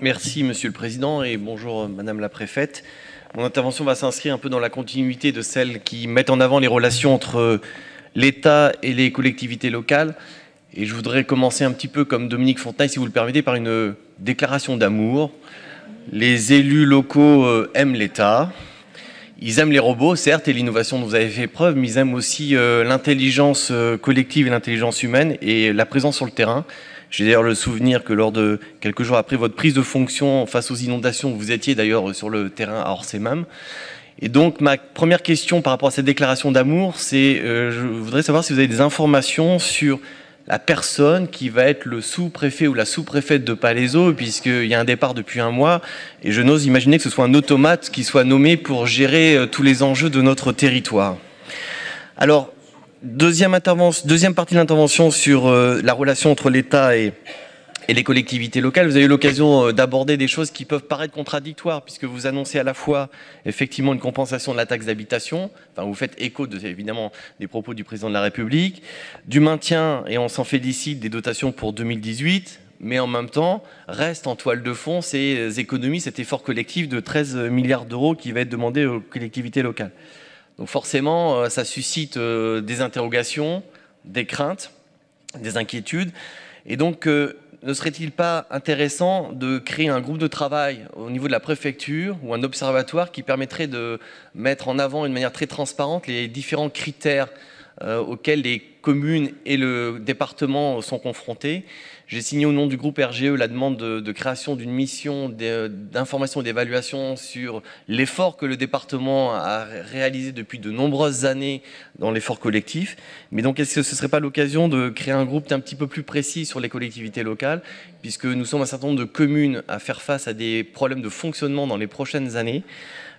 Merci Monsieur le Président et bonjour Madame la Préfète. Mon intervention va s'inscrire un peu dans la continuité de celles qui mettent en avant les relations entre l'État et les collectivités locales. Et je voudrais commencer un petit peu comme Dominique Fontenay, si vous le permettez, par une déclaration d'amour. Les élus locaux aiment l'État. Ils aiment les robots, certes, et l'innovation dont vous avez fait preuve, mais ils aiment aussi l'intelligence collective et l'intelligence humaine et la présence sur le terrain. J'ai d'ailleurs le souvenir que lors de quelques jours après votre prise de fonction face aux inondations, vous étiez d'ailleurs sur le terrain à Orsay même. Et donc ma première question par rapport à cette déclaration d'amour, c'est je voudrais savoir si vous avez des informations sur la personne qui va être le sous-préfet ou la sous-préfète de Palaiseau, puisqu'il y a un départ depuis un mois, et je n'ose imaginer que ce soit un automate qui soit nommé pour gérer tous les enjeux de notre territoire. Alors, deuxième partie de l'intervention sur la relation entre l'État et les collectivités locales. Vous avez eu l'occasion d'aborder des choses qui peuvent paraître contradictoires, puisque vous annoncez à la fois effectivement une compensation de la taxe d'habitation, enfin vous faites écho évidemment des propos du président de la République, du maintien, et on s'en félicite, des dotations pour 2018, mais en même temps reste en toile de fond ces économies, cet effort collectif de 13 milliards d'euros qui va être demandé aux collectivités locales. Donc forcément, ça suscite des interrogations, des craintes, des inquiétudes, et donc ne serait-il pas intéressant de créer un groupe de travail au niveau de la préfecture ou un observatoire qui permettrait de mettre en avant d'une manière très transparente les différents critères auxquels les communes et le département sont confrontés? J'ai signé au nom du groupe RGE la demande de création d'une mission d'information et d'évaluation sur l'effort que le département a réalisé depuis de nombreuses années dans l'effort collectif. Mais donc, est-ce que ce ne serait pas l'occasion de créer un groupe un petit peu plus précis sur les collectivités locales, puisque nous sommes un certain nombre de communes à faire face à des problèmes de fonctionnement dans les prochaines années.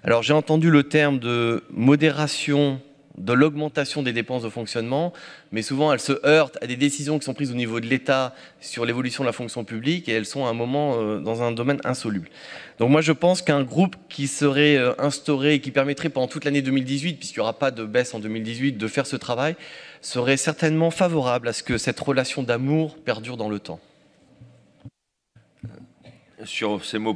Alors, j'ai entendu le terme de modération de l'augmentation des dépenses de fonctionnement, mais souvent elles se heurtent à des décisions qui sont prises au niveau de l'État sur l'évolution de la fonction publique, et elles sont à un moment dans un domaine insoluble. Donc moi je pense qu'un groupe qui serait instauré et qui permettrait pendant toute l'année 2018, puisqu'il n'y aura pas de baisse en 2018, de faire ce travail, serait certainement favorable à ce que cette relation d'amour perdure dans le temps. Sur ces mots